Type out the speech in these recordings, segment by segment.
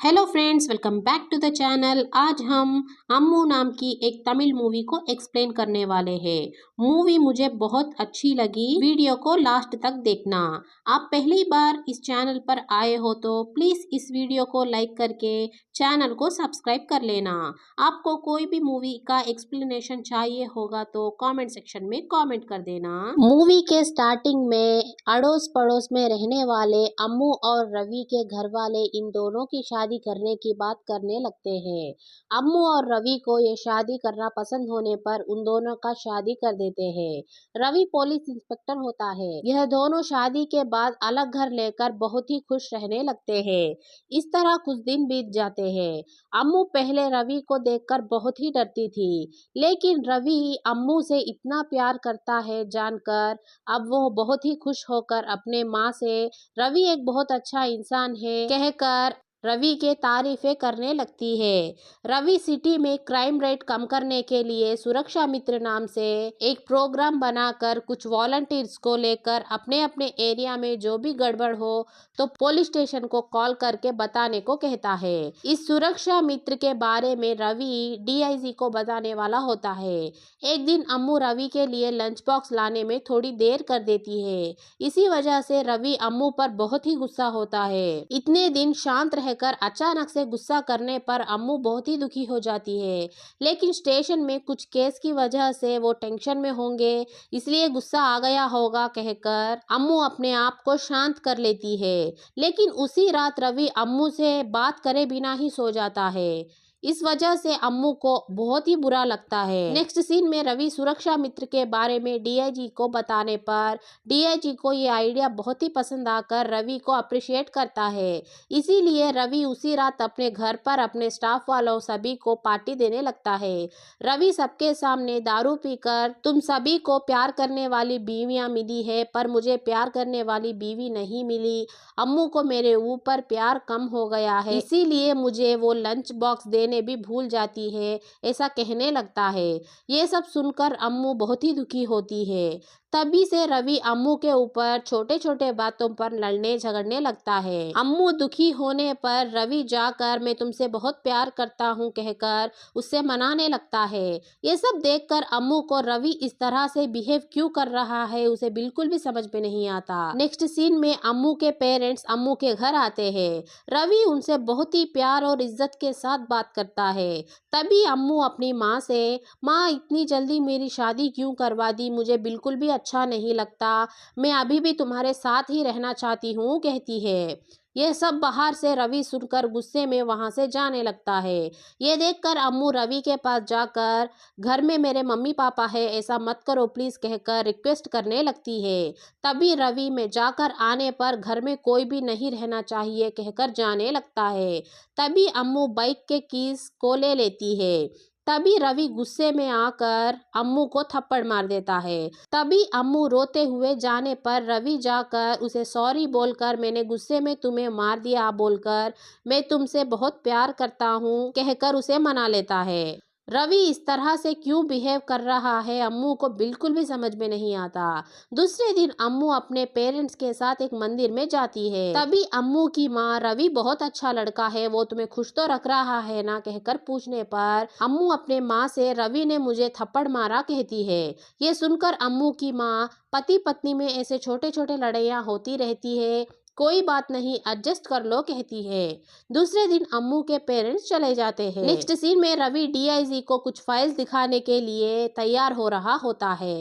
Hello friends, welcome back to the channel. आज हम अम्मू नाम की एक तमिल मूवी को एक्सप्लेन करने वाले हैं। मूवी मुझे बहुत अच्छी लगी। वीडियो को लास्ट तक देखना। आप पहली बार इस चैनल पर आए हो तो प्लीज इस वीडियो को लाइक करके चैनल को सब्सक्राइब कर लेना। आपको कोई भी मूवी का एक्सप्लेनेशन चाहिए होगा तो कमेंट सेक्शन में कमेंट कर देना। मूवी के स्टार्टिंग में अड़ोस पड़ोस में रहने वाले अम्मू और रवि के घर वाले इन दोनों की शादी करने की बात करने लगते हैं। अम्मू और रवि को ये शादी करना पसंद होने पर उन दोनों का शादी कर देते हैं। रवि पुलिस इंस्पेक्टर होता है। यह दोनों शादी के बाद अलग घर लेकर बहुत ही खुश रहने लगते हैं। इस तरह कुछ दिन बीत जाते हैं। अम्मू पहले रवि को देखकर बहुत ही डरती थी, लेकिन रवि अम्मू से इतना प्यार करता है जानकर अब वो बहुत ही खुश होकर अपने माँ से रवि एक बहुत अच्छा इंसान है कहकर रवि के तारीफें करने लगती है। रवि सिटी में क्राइम रेट कम करने के लिए सुरक्षा मित्र नाम से एक प्रोग्राम बनाकर कुछ वॉलंटियर्स को लेकर अपने अपने एरिया में जो भी गड़बड़ हो तो पुलिस स्टेशन को कॉल करके बताने को कहता है। इस सुरक्षा मित्र के बारे में रवि डीआईजी को बताने वाला होता है। एक दिन अम्मू रवि के लिए लंच बॉक्स लाने में थोड़ी देर कर देती है। इसी वजह से रवि अम्मू पर बहुत ही गुस्सा होता है। इतने दिन शांत रहकर अचानक से गुस्सा करने पर अम्मू बहुत ही दुखी हो जाती है, लेकिन स्टेशन में कुछ केस की वजह से वो टेंशन में होंगे, इसलिए गुस्सा आ गया होगा कहकर अम्मू अपने आप को शांत कर लेती है। लेकिन उसी रात रवि अम्मू से बात करे बिना ही सो जाता है। इस वजह से अम्मू को बहुत ही बुरा लगता है। नेक्स्ट सीन में रवि सुरक्षा मित्र के बारे में डीआईजी को बताने पर डीआईजी को ये आइडिया बहुत ही पसंद आकर रवि को अप्रिशिएट करता है। इसीलिए रवि उसी रात अपने घर पर अपने स्टाफ वालों सभी को पार्टी देने लगता है। रवि सबके सामने दारू पीकर तुम सभी को प्यार करने वाली बीवियां मिली है पर मुझे प्यार करने वाली बीवी नहीं मिली। अम्मू को मेरे ऊपर प्यार कम हो गया है, इसीलिए मुझे वो लंच बॉक्स देने भी भूल जाती है, ऐसा कहने लगता है। ये सब सुनकर अम्मू बहुत ही दुखी होती है। तभी से रवि अम्मू के ऊपर छोटे छोटे बातों पर लड़ने झगड़ने लगता है। अम्मू दुखी होने पर रवि जाकर मैं तुमसे बहुत प्यार करता हूँ कहकर उससे मनाने लगता है। ये सब देखकर अम्मू को रवि इस तरह से बिहेव क्यों कर रहा है उसे बिल्कुल भी समझ में नहीं आता। नेक्स्ट सीन में अम्मू के पेरेंट्स अम्मू के घर आते हैं। रवि उनसे बहुत ही प्यार और इज्जत के साथ बात करता है। तभी अम्मू अपनी माँ से, माँ इतनी जल्दी मेरी शादी क्यों करवा दी, मुझे बिल्कुल भी अच्छा नहीं लगता, मैं अभी भी तुम्हारे साथ ही रहना चाहती हूँ कहती है। यह सब बाहर से रवि सुनकर गुस्से में वहां से जाने लगता है। ये देखकर अम्मू रवि के पास जाकर घर में मेरे मम्मी पापा है, ऐसा मत करो प्लीज कहकर रिक्वेस्ट करने लगती है। तभी रवि में जाकर आने पर घर में कोई भी नहीं रहना चाहिए कहकर जाने लगता है। तभी अम्मू बाइक के कीज को ले लेती है। तभी रवि गुस्से में आकर अम्मू को थप्पड़ मार देता है। तभी अम्मू रोते हुए जाने पर रवि जाकर उसे सॉरी बोलकर मैंने गुस्से में तुम्हें मार दिया बोलकर मैं तुमसे बहुत प्यार करता हूँ कहकर उसे मना लेता है। रवि इस तरह से क्यों बिहेव कर रहा है अम्मू को बिल्कुल भी समझ में नहीं आता। दूसरे दिन अम्मू अपने पेरेंट्स के साथ एक मंदिर में जाती है। तभी अम्मू की माँ रवि बहुत अच्छा लड़का है, वो तुम्हें खुश तो रख रहा है ना कहकर पूछने पर अम्मू अपने माँ से रवि ने मुझे थप्पड़ मारा कहती है। ये सुनकर अम्मू की माँ, पति पत्नी में ऐसे छोटे छोटे लड़ाइयाँ होती रहती है, कोई बात नहीं एडजस्ट कर लो कहती है। दूसरे दिन अम्मू के पेरेंट्स चले जाते हैं। नेक्स्ट सीन में रवि डीआईजी को कुछ फाइल्स दिखाने के लिए तैयार हो रहा होता है।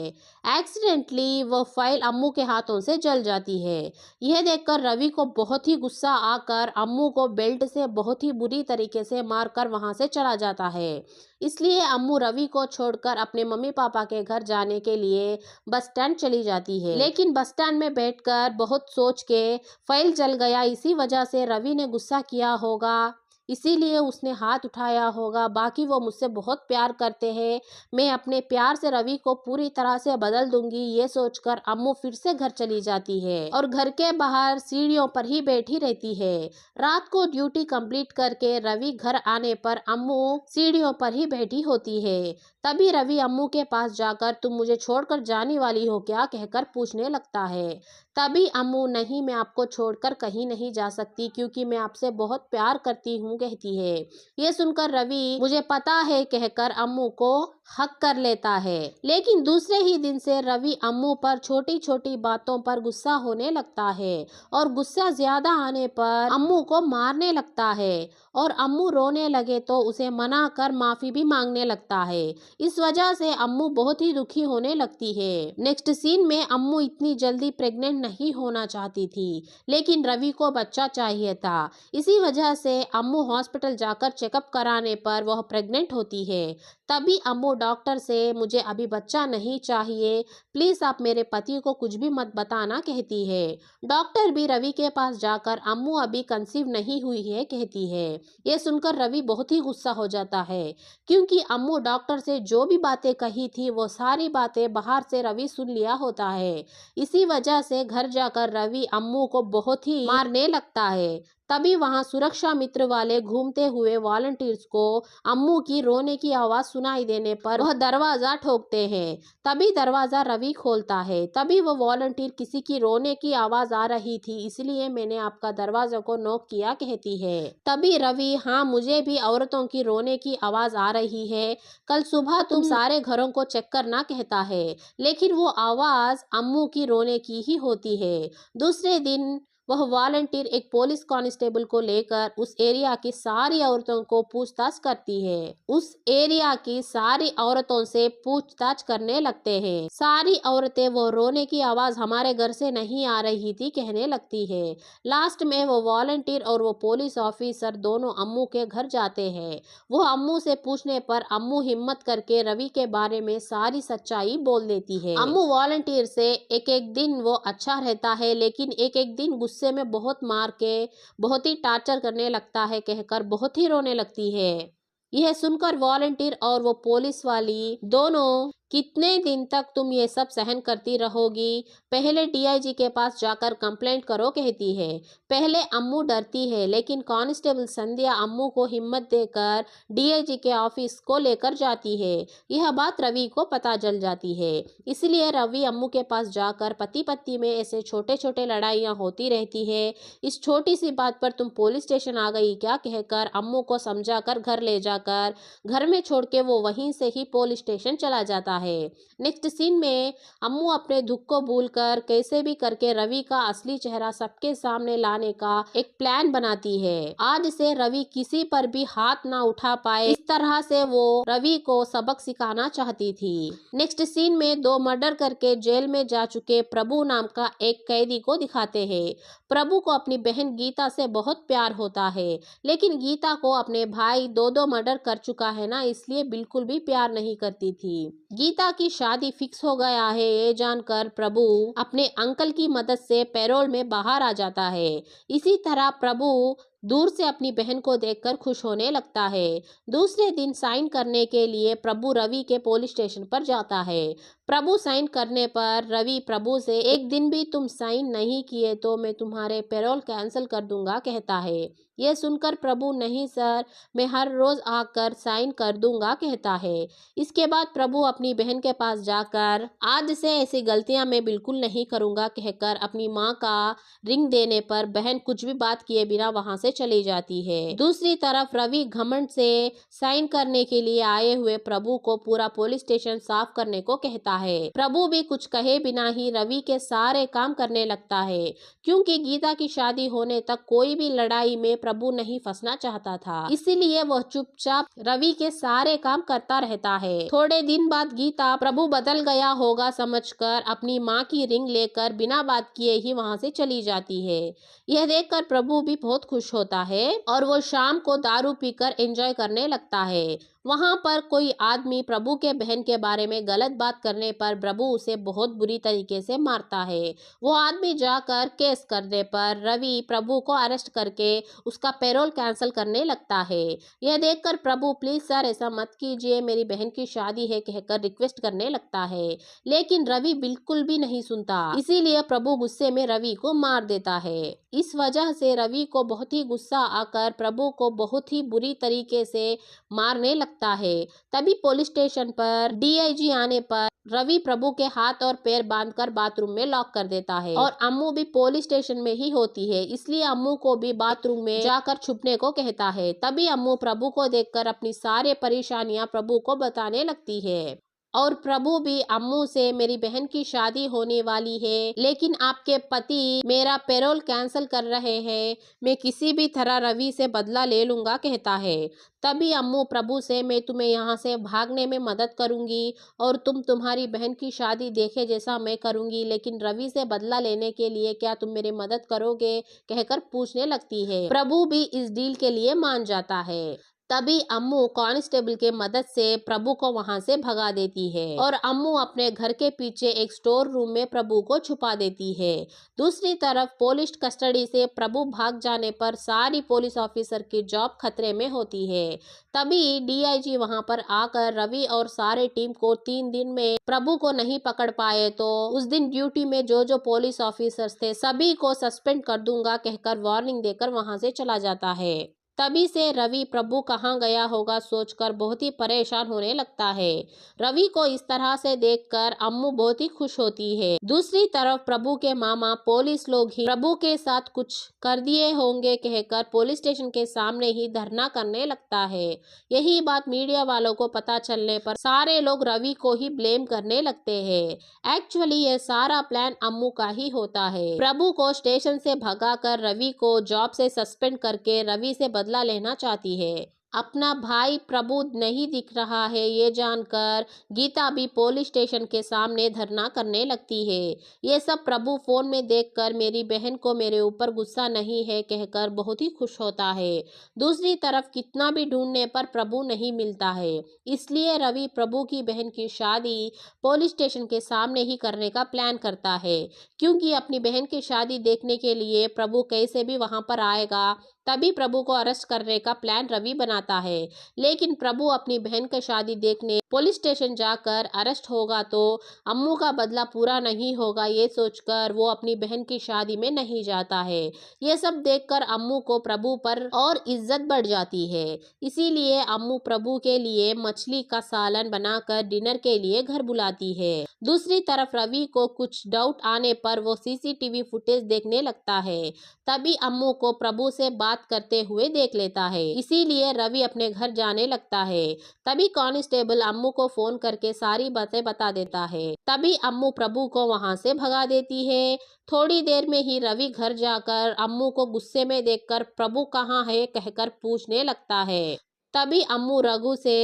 एक्सीडेंटली वो फाइल अम्मू के हाथों से जल जाती है। यह देखकर रवि को बहुत ही गुस्सा आकर अम्मू को बेल्ट से बहुत ही बुरी तरीके से मारकर वहां से चला जाता है। इसलिए अम्मू रवि को छोड़कर अपने मम्मी पापा के घर जाने के लिए बस स्टैंड चली जाती है। लेकिन बस स्टैंड में बैठकर बहुत सोच के फाइल जल गया, इसी वजह से रवि ने गुस्सा किया होगा, इसीलिए उसने हाथ उठाया होगा। बाकी वो मुझसे बहुत प्यार करते हैं, मैं अपने प्यार से रवि को पूरी तरह से बदल दूंगी, ये सोचकर अम्मू फिर से घर चली जाती है और घर के बाहर सीढ़ियों पर ही बैठी रहती है। रात को ड्यूटी कंप्लीट करके रवि घर आने पर अम्मू सीढ़ियों पर ही बैठी होती है। तभी रवि अम्मू के पास जाकर तुम मुझे छोड़कर जाने वाली हो क्या कहकर पूछने लगता है। तभी अम्मू, नहीं मैं आपको छोड़कर कहीं नहीं जा सकती क्योंकि मैं आपसे बहुत प्यार करती हूँ अम्मू कहती है। ये सुनकर रवि मुझे पता है कहकर अम्मू को हक कर लेता है। लेकिन दूसरे ही दिन से रवि अम्मू पर छोटी छोटी बातों पर गुस्सा होने लगता है और गुस्सा ज्यादा आने पर अम्मू को मारने लगता है और अम्मू रोने लगे तो उसे मना कर माफी भी मांगने लगता है। इस वजह से अम्मू बहुत ही दुखी होने लगती है। नेक्स्ट सीन में अम्मू इतनी जल्दी प्रेग्नेंट नहीं होना चाहती थी, लेकिन रवि को बच्चा चाहिए था। इसी वजह से अम्मू हॉस्पिटल जाकर चेकअप कराने पर वह प्रेग्नेंट होती है। तभी अम्मू डॉक्टर से मुझे अभी बच्चा नहीं चाहिए, प्लीज आप मेरे पति को कुछ भी मत बताना कहती है। डॉक्टर भी रवि के पास जाकर अम्मू अभी कंसीव नहीं हुई है कहती है। ये सुनकर रवि बहुत ही गुस्सा हो जाता है, क्योंकि अम्मू डॉक्टर से जो भी बातें कही थी वो सारी बातें बाहर से रवि सुन लिया होता है। इसी वजह से घर जाकर रवि अम्मू को बहुत ही मारने लगता है। तभी वहां सुरक्षा मित्र वाले घूमते हुए वॉलंटियर्स को अम्मू की रोने की आवाज सुनाई देने पर वह दरवाजा ठोकते हैं। तभी दरवाजा रवि खोलता है। तभी वो वॉलंटियर किसी की रोने की आवाज आ रही थी, इसलिए मैंने आपका दरवाजा को नॉक किया कहती है। तभी रवि, हाँ मुझे भी औरतों की रोने की आवाज आ रही है, कल सुबह तुम सारे घरों को चेक करना कहता है। लेकिन वो आवाज अम्मू की रोने की ही होती है। दूसरे दिन वह वॉलंटियर एक पुलिस कांस्टेबल को लेकर उस एरिया की सारी औरतों को पूछताछ करती है। उस एरिया की सारी औरतों से पूछताछ करने लगते हैं। सारी औरतें वो रोने की आवाज हमारे घर से नहीं आ रही थी कहने लगती है। लास्ट में वो वॉलंटियर और वो पुलिस ऑफिसर दोनों अम्मू के घर जाते हैं। वो अम्मू से पूछने पर अम्मू हिम्मत करके रवि के बारे में सारी सच्चाई बोल देती है। अम्मू वॉलंटियर से एक एक दिन वो अच्छा रहता है, लेकिन एक एक दिन गुस्से में बहुत मार के बहुत ही टॉर्चर करने लगता है कहकर बहुत ही रोने लगती है। यह सुनकर वॉलंटियर और वो पुलिस वाली दोनों, कितने दिन तक तुम ये सब सहन करती रहोगी, पहले डीआईजी के पास जाकर कंप्लेंट करो कहती है। पहले अम्मू डरती है, लेकिन कांस्टेबल संध्या अम्मू को हिम्मत देकर डीआईजी के ऑफिस को लेकर जाती है। यह बात रवि को पता चल जाती है, इसलिए रवि अम्मू के पास जाकर पति पत्नी में ऐसे छोटे छोटे लड़ाइयाँ होती रहती है, इस छोटी सी बात पर तुम पुलिस स्टेशन आ गई क्या कहकर अम्मू को समझाकर घर ले जाकर घर में छोड़ के वो वहीं से ही पुलिस स्टेशन चला जाता है। नेक्स्ट सीन में अम्मू अपने दुख को भूलकर कैसे भी करके रवि का असली चेहरा सबके सामने लाने का एक प्लान बनाती है। आज से रवि किसी पर भी हाथ ना उठा पाए, इस तरह से वो रवि को सबक सिखाना चाहती थी। नेक्स्ट सीन में 2 मर्डर करके जेल में जा चुके प्रभु नाम का एक कैदी को दिखाते हैं। प्रभु को अपनी बहन गीता से बहुत प्यार होता है, लेकिन गीता को अपने भाई 2 मर्डर कर चुका है ना, इसलिए बिल्कुल भी प्यार नहीं करती थी। गीता की शादी फिक्स हो गया है ये जानकर प्रभु अपने अंकल की मदद से पैरोल में बाहर आ जाता है। इसी तरह प्रभु दूर से अपनी बहन को देखकर खुश होने लगता है। दूसरे दिन साइन करने के लिए प्रभु रवि के पुलिस स्टेशन पर जाता है। प्रभु साइन करने पर रवि प्रभु से, एक दिन भी तुम साइन नहीं किए तो मैं तुम्हारे पैरोल कैंसिल कर दूंगा कहता है। यह सुनकर प्रभु, नहीं सर, मैं हर रोज आकर साइन कर दूंगा कहता है। इसके बाद प्रभु अपनी बहन के पास जाकर आज से ऐसी गलतियां मैं बिल्कुल नहीं करूंगा कहकर अपनी माँ का रिंग देने पर बहन कुछ भी बात किए बिना वहां से चली जाती है। दूसरी तरफ रवि घमंड से साइन करने के लिए आए हुए प्रभु को पूरा पुलिस स्टेशन साफ करने को कहता है। प्रभु भी कुछ कहे बिना ही रवि के सारे काम करने लगता है, क्योंकि गीता की शादी होने तक कोई भी लड़ाई में प्रभु नहीं फंसना चाहता था, इसीलिए वह चुपचाप रवि के सारे काम करता रहता है। थोड़े दिन बाद गीता प्रभु बदल गया होगा समझकर अपनी माँ की रिंग लेकर बिना बात किए ही वहां से चली जाती है। यह देखकर प्रभु भी बहुत खुश होता है और वो शाम को दारू पीकर एंजॉय करने लगता है। वहां पर कोई आदमी प्रभु के बहन के बारे में गलत बात करने पर प्रभु उसे बहुत बुरी तरीके से मारता है। वो आदमी जाकर केस करने पर रवि प्रभु को अरेस्ट करके उसका पैरोल कैंसिल करने लगता है। यह देखकर प्रभु, प्लीज सर ऐसा मत कीजिए, मेरी बहन की शादी है कहकर रिक्वेस्ट करने लगता है, लेकिन रवि बिल्कुल भी नहीं सुनता, इसीलिए प्रभु गुस्से में रवि को मार देता है। इस वजह से रवि को बहुत ही गुस्सा आकर प्रभु को बहुत ही बुरी तरीके से मारने लगता लगता है। तभी पुलिस स्टेशन पर डीआईजी आने पर रवि प्रभु के हाथ और पैर बांधकर बाथरूम में लॉक कर देता है और अम्मू भी पुलिस स्टेशन में ही होती है, इसलिए अम्मू को भी बाथरूम में जाकर छुपने को कहता है। तभी अम्मू प्रभु को देखकर अपनी सारी परेशानियां प्रभु को बताने लगती है और प्रभु भी अम्मू से मेरी बहन की शादी होने वाली है, लेकिन आपके पति मेरा पेरोल कैंसिल कर रहे हैं, मैं किसी भी तरह रवि से बदला ले लूंगा कहता है। तभी अम्मू प्रभु से मैं तुम्हें यहाँ से भागने में मदद करूंगी और तुम तुम्हारी बहन की शादी देखे जैसा मैं करूंगी, लेकिन रवि से बदला लेने के लिए क्या तुम मेरी मदद करोगे कहकर पूछने लगती है। प्रभु भी इस डील के लिए मान जाता है। तभी अम्मू कांस्टेबल के मदद से प्रभु को वहां से भगा देती है और अम्मू अपने घर के पीछे एक स्टोर रूम में प्रभु को छुपा देती है। दूसरी तरफ पुलिस कस्टडी से प्रभु भाग जाने पर सारी पुलिस ऑफिसर की जॉब खतरे में होती है। तभी डीआईजी वहां पर आकर रवि और सारे टीम को 3 दिन में प्रभु को नहीं पकड़ पाए तो उस दिन ड्यूटी में जो पुलिस ऑफिसर्स थे सभी को सस्पेंड कर दूंगा कहकर वार्निंग देकर वहां से चला जाता है। तभी से रवि प्रभु कहाँ गया होगा सोचकर बहुत ही परेशान होने लगता है। रवि को इस तरह से देखकर अम्मू बहुत ही खुश होती है। दूसरी तरफ प्रभु के मामा पुलिस लोग ही प्रभु के साथ कुछ कर दिए होंगे कहकर पुलिस स्टेशन के सामने ही धरना करने लगता है। यही बात मीडिया वालों को पता चलने पर सारे लोग रवि को ही ब्लेम करने लगते हैं। एक्चुअली ये सारा प्लान अम्मू का ही होता है। प्रभु को स्टेशन से भगाकर रवि को जॉब से सस्पेंड करके रवि से बदला लेना चाहती है। अपना भाई प्रभु नहीं दिख रहा है ये जानकर गीता भी पुलिस स्टेशन के सामने धरना करने लगती है। ये सब प्रभु फोन में देखकर मेरी बहन को मेरे ऊपर गुस्सा नहीं है कहकर बहुत ही खुश होता है। दूसरी तरफ कितना भी ढूंढने पर प्रभु नहीं मिलता है, इसलिए रवि प्रभु की बहन की शादी पुलिस स्टेशन के सामने ही करने का प्लान करता है, क्योंकि अपनी बहन की शादी देखने के लिए प्रभु कैसे भी वहां पर आएगा। तभी प्रभु को अरेस्ट करने का प्लान रवि बनाता है, लेकिन प्रभु अपनी बहन की शादी देखने पुलिस स्टेशन जाकर अरेस्ट होगा तो अम्मू का बदला पूरा नहीं होगा, ये सोचकर वो अपनी बहन की शादी में नहीं जाता है। ये सब देखकर अम्मू को प्रभु पर और इज्जत बढ़ जाती है, इसीलिए अम्मू प्रभु के लिए मछली का सालन बनाकर डिनर के लिए घर बुलाती है। दूसरी तरफ रवि को कुछ डाउट आने पर वो सीसीटीवी फुटेज देखने लगता है। तभी अम्मू को प्रभु से बात करते हुए देख लेता है, इसीलिए रवि अपने घर जाने लगता है। तभी कांस्टेबल अम्मू को फोन करके सारी बातें बता देता है। तभी अम्मू प्रभु को वहां से भगा देती है। थोड़ी देर में ही रवि घर जाकर अम्मू को गुस्से में देखकर प्रभु कहाँ है कहकर पूछने लगता है। तभी अम्मू रघु से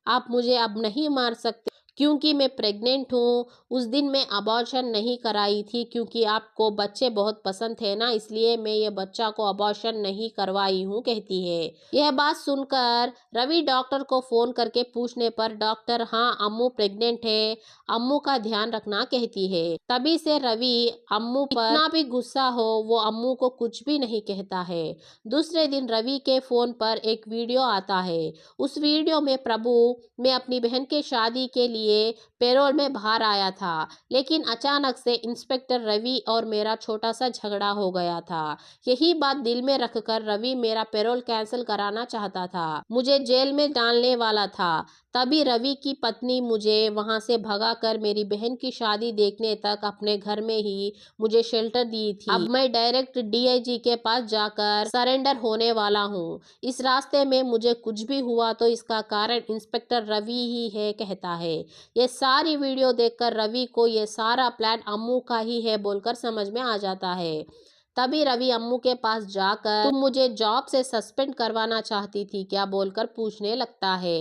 आप मुझे अब नहीं मार सकते क्योंकि मैं प्रेग्नेंट हूँ। उस दिन मैं अबॉर्शन नहीं कराई थी क्योंकि आपको बच्चे बहुत पसंद थे ना, इसलिए मैं ये बच्चा को अबॉर्शन नहीं करवाई हूँ कहती है। यह बात सुनकर रवि डॉक्टर को फोन करके पूछने पर डॉक्टर हाँ अम्मू प्रेग्नेंट है, अम्मू का ध्यान रखना कहती है। तभी से रवि अम्मू पर इतना भी गुस्सा हो वो अम्मू को कुछ भी नहीं कहता है। दूसरे दिन रवि के फोन पर एक वीडियो आता है। उस वीडियो में प्रभु मैं अपनी बहन के शादी के लिए पेरोल में बाहर आया था, लेकिन अचानक से इंस्पेक्टर रवि और मेरा छोटा सा झगड़ा हो गया था। यही बात दिल में रखकर रवि मेरा पेरोल कैंसिल कराना चाहता था, मुझे जेल में डालने वाला था। तभी रवि की पत्नी मुझे वहां से भगाकर मेरी बहन की शादी देखने तक अपने घर में ही मुझे शेल्टर दी थी। अब मैं डायरेक्ट डीआईजी के पास जाकर सरेंडर होने वाला हूँ। इस रास्ते में मुझे कुछ भी हुआ तो इसका कारण इंस्पेक्टर रवि ही है कहता है। ये सारी वीडियो देखकर रवि को ये सारा प्लान अम्मू का ही है बोलकर समझ में आ जाता है। तभी रवि अम्मू के पास जाकर तुम मुझे जॉब से सस्पेंड करवाना चाहती थी क्या बोलकर पूछने लगता है।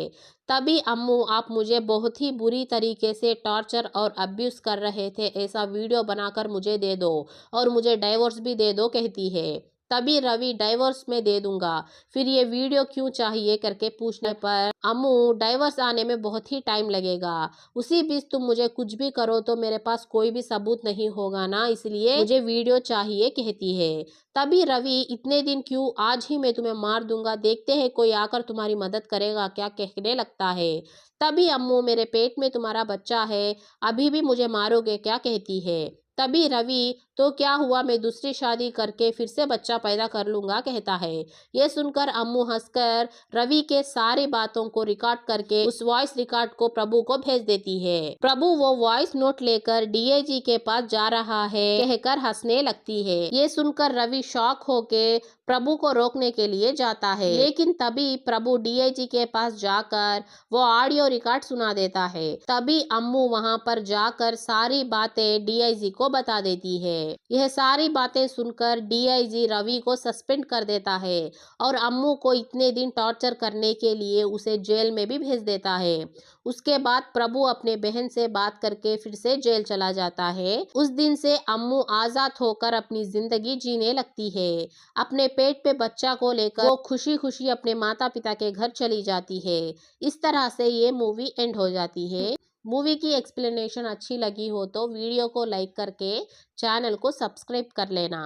तभी अम्मू आप मुझे बहुत ही बुरी तरीके से टॉर्चर और अब्यूज कर रहे थे, ऐसा वीडियो बनाकर मुझे दे दो और मुझे डाइवोर्स भी दे दो कहती है। तभी रवि डाइवोर्स में दे दूंगा, फिर ये वीडियो क्यों चाहिए करके पूछने पर अम्मू डाइवोर्स आने में बहुत ही टाइम लगेगा, उसी बीच तुम मुझे कुछ भी करो तो मेरे पास कोई भी सबूत नहीं होगा ना, इसलिए मुझे वीडियो चाहिए कहती है। तभी रवि इतने दिन क्यों, आज ही मैं तुम्हें मार दूंगा, देखते हैं कोई आकर तुम्हारी मदद करेगा क्या कहने लगता है। तभी अम्मू मेरे पेट में तुम्हारा बच्चा है, अभी भी मुझे मारोगे क्या कहती है। तभी रवि, तो क्या हुआ, मैं दूसरी शादी करके फिर से बच्चा पैदा कर लूंगा, कहता है। ये सुनकर अम्मू हंसकर रवि के सारी बातों को रिकॉर्ड करके उस वॉइस रिकॉर्ड को प्रभु को भेज देती है। प्रभु वो वॉइस नोट लेकर डीआईजी के पास जा रहा है कहकर हंसने लगती है। ये सुनकर रवि शॉक होके प्रभु को रोकने के लिए जाता है, लेकिन तभी प्रभु डीआईजी के पास जाकर वो ऑडियो रिकॉर्ड सुना देता है। तभी अम्मू वहां पर जाकर सारी बातें डीआईजी को बता देती है। यह सारी बातें सुनकर डीआईजी रवि को सस्पेंड कर देता है और अम्मू को इतने दिन टॉर्चर करने के लिए उसे जेल में भी भेज देता है। उसके बाद प्रभु अपने बहन से बात करके फिर से जेल चला जाता है। उस दिन से अम्मू आजाद होकर अपनी जिंदगी जीने लगती है। अपने पेट पे बच्चा को लेकर वो खुशी खुशी अपने माता पिता के घर चली जाती है। इस तरह से ये मूवी एंड हो जाती है। मूवी की एक्सप्लेनेशन अच्छी लगी हो तो वीडियो को लाइक करके चैनल को सब्सक्राइब कर लेना।